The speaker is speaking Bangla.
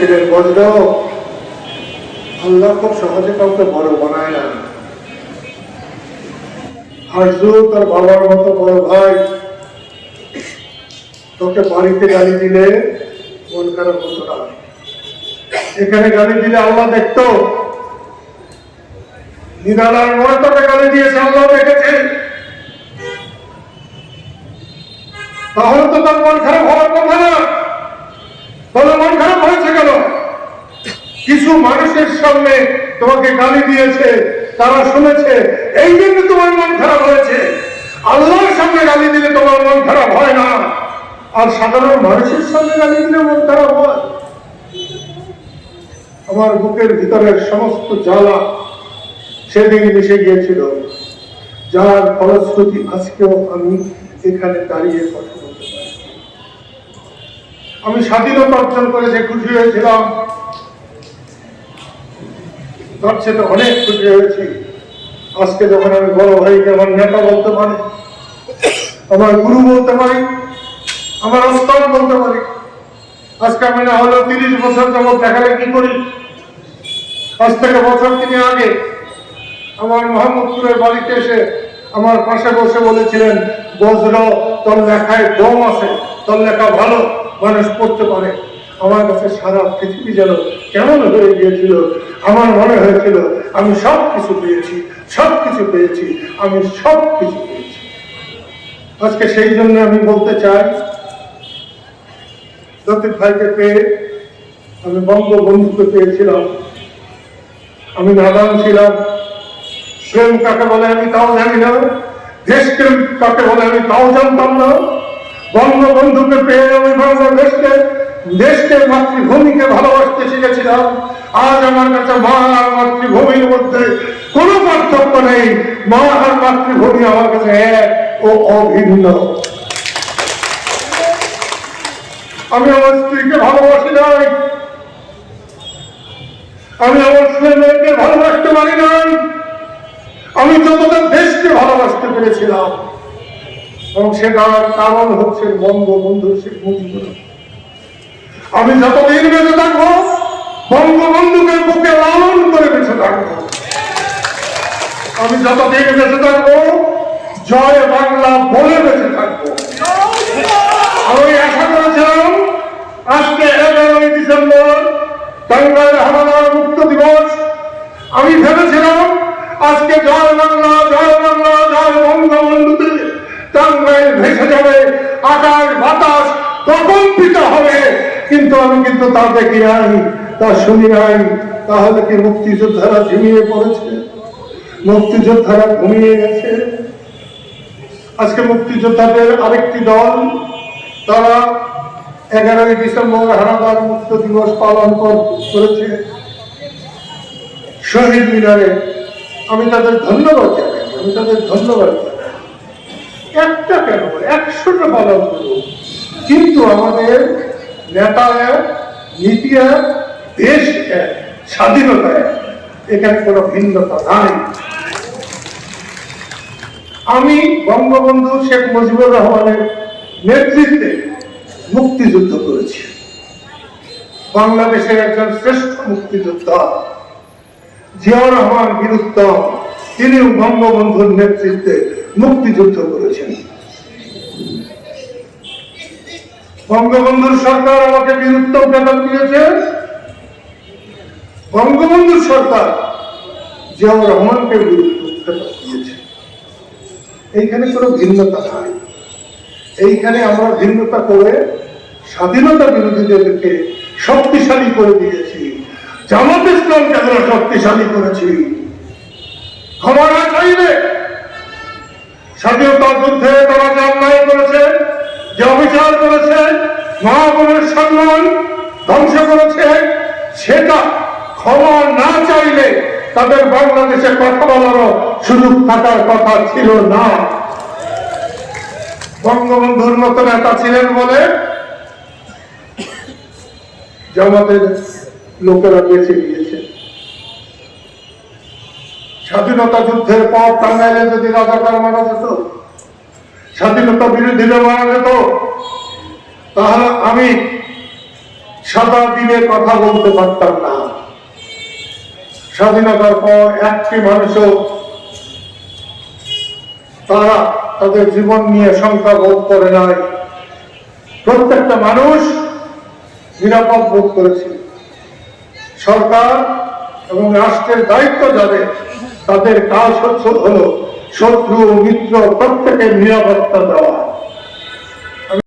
বলেছিলেন, বজ্র, আল্লাহ খুব সহজে কাউকে বড় বানায় না। আরজু তার বাবার মতো বড় ভাই তোকে বাড়িতে গালি দিলে মন খারাপ হতো না, এখানে গালি দিলে আল্লাহ দেখতো। নিরালার মনে তোকে গালি দিয়েছে, আল্লাহ দেখেছে, তাহলে তো তার মন খারাপ হওয়ার কথা না। তাহলে মন খারাপ হয়েছে কেন? কিছু মানুষের সামনে তোমাকে গালি দিয়েছে, তারা শুনেছে, এই জন্য তোমার মন খারাপ হয়েছে। আল্লাহর সামনে গালি দিলে তোমার মন খারাপ হয় না, আর সাধারণ মানুষের সামনে গালি দিলে মন খারাপ হয়। আমার বুকের ভিতরের সমস্ত জ্বালা সেদিন মিশে গিয়েছিল, যার ফলশ্রুতি আজকেও আমি এখানে দাঁড়িয়ে কথা বলতে পারি। আমি স্বাধীনতা অর্জন করে যে খুশি হয়েছিলাম, তার সাথে অনেক খুশি হয়েছি আজকে যখন আমি বড় ভাইকে আমার নেতা বলতে পারি, আমার গুরু বলতে পারি, আমার ওস্তাদ বলতে পারি। আজকে আমি না হলেও 30 বছর যাবৎ দেখালেখি করি। আজ থেকে বছর 3 আগে আমার মোহাম্মদপুরের বাড়িতে এসে আমার পাশে বসে বলেছিলেন, বজ্র, তোর লেখায় দম আছে, তোর লেখা ভালো, মানুষ পড়তে পারে। আমার কাছে সারা পৃথিবী যেন কেমন হয়ে গিয়েছিল। আমার মনে হয়েছিল আমি সব কিছু পেয়েছি, সব কিছু পেয়েছি, আমি সব কিছু পেয়েছি। আজকে সেই জন্য আমি বলতে চাই, লতিফ ভাইকে পেয়ে আমি বঙ্গবন্ধুকে পেয়েছিলাম। আমি নাদান ছিলাম, প্রেম কাকে বলে আমি তাও জানি না, দেশকে কাকে বলে আমি তাও জানতাম না। বঙ্গবন্ধুকে পেয়ে আমি বাংলাদেশকে, দেশকে, মাতৃভূমিকে ভালোবাসতে শিখেছিলাম। আজ আমার কাছে মা আর মাতৃভূমির মধ্যে কোনো পার্থক্য নেই। মা আর মাতৃভূমি আমার কাছে এক ও অভিন্ন। আমি আমার স্ত্রীকে ভালোবাসি নাই, আমি আমার ছেলেমেয়েকে ভালোবাসতে পারি নাই। আমি যতটা দেশকে ভালোবাসতে পেরেছিলাম, এবং সেটার কারণ হচ্ছে বঙ্গবন্ধু শেখ মুজিবুর রহমান। আমি যতদিন বেঁচে থাকবো বঙ্গবন্ধুকে বুকে লালন করে বেঁচে থাকবো। আমি যতদিন বেঁচে থাকবো জয় বাংলা বলে বেঁচে থাকবো। আমি আশা করেছিলাম আজকে 11ই ডিসেম্বর টাঙ্গাইল হানাদার মুক্ত দিবস। আমি ভেবেছিলাম আজকে জয় বাংলা, জয় বাংলা, জয় বঙ্গবন্ধুতে টাঙ্গাইল ভেসে যাবে, আকাশ বাতাস প্রকম্পিত হবে। কিন্তু আমি তা দেখি নাই, তা শুনি নাই। তাহলে কি মুক্তিযোদ্ধারা ঝিমিয়ে পড়েছে? মুক্তিযোদ্ধারা ঘুমিয়ে গেছে? আজকে মুক্তিযোদ্ধাদের আরেকটি দল, তারা 11ই ডিসেম্বর হানাদার মুক্ত দিবস পালন করেছে শহীদ মিনারে। আমি তাদের ধন্যবাদ জানাই, আমি তাদের ধন্যবাদ জানাই। একটা কেন, 100টা পালন করব, কিন্তু আমাদের নেতা এক, নীতি এক, দেশ এক, স্বাধীনতা এক, এখানে কোনো ভিন্নতা নাই। আমি বঙ্গবন্ধু শেখ মুজিবুর রহমানের নেতৃত্বে মুক্তিযুদ্ধ করেছি। বাংলাদেশের একজন শ্রেষ্ঠ মুক্তিযোদ্ধা জিয়াউর রহমান বীরুত্তম, তিনি বঙ্গবন্ধুর নেতৃত্বে মুক্তিযুদ্ধ করেছেন। বঙ্গবন্ধুর সরকার আমাকে বীরুত্তম বেতন দিয়েছে, বঙ্গবন্ধুর সরকার জিয়াউর রহমানকে বীরুত্তম বেতন দিয়েছে। এইখানে কোনো ভিন্নতা নাই। এইখানে আমরা ভিন্নতা করে স্বাধীনতা বিরোধীদেরকে শক্তিশালী করে দিয়েছি। জামাত ইসলামকে আমরা শক্তিশালী করেছি। ক্ষমা না চাইলে স্বাধীনতা যুদ্ধে তারা যে অন্যায় করেছে, যে অবিচার করেছে, মা বোনের সম্মান ধ্বংস করেছে, সেটা ক্ষমা না চাইলে তাদের বাংলাদেশে কথা বলারও সুযোগ থাকার কথা ছিল না। বঙ্গবন্ধুর মতো নেতা ছিলেন বলে জামাতের লোকেরা বেঁচে গিয়েছে। স্বাধীনতা যুদ্ধের পর টাঙ্গাইলে যদি রাজাকার মারা যেত, স্বাধীনতা বিরোধীরা মারা যেত, তাহলে আমি সাদা দিনে কথা বলতে পারতাম না। স্বাধীনতার পর একটি মানুষও তারা তাদের জীবন নিয়ে শঙ্কা বোধ করে নাই। প্রত্যেকটা মানুষ নিরাপদ বোধ করেছিল। সরকার এবং রাষ্ট্রের দায়িত্ব যাদের, তাদের কাজ হলো শত্রু ও মিত্র প্রত্যেকের নিরাপত্তা দেওয়া।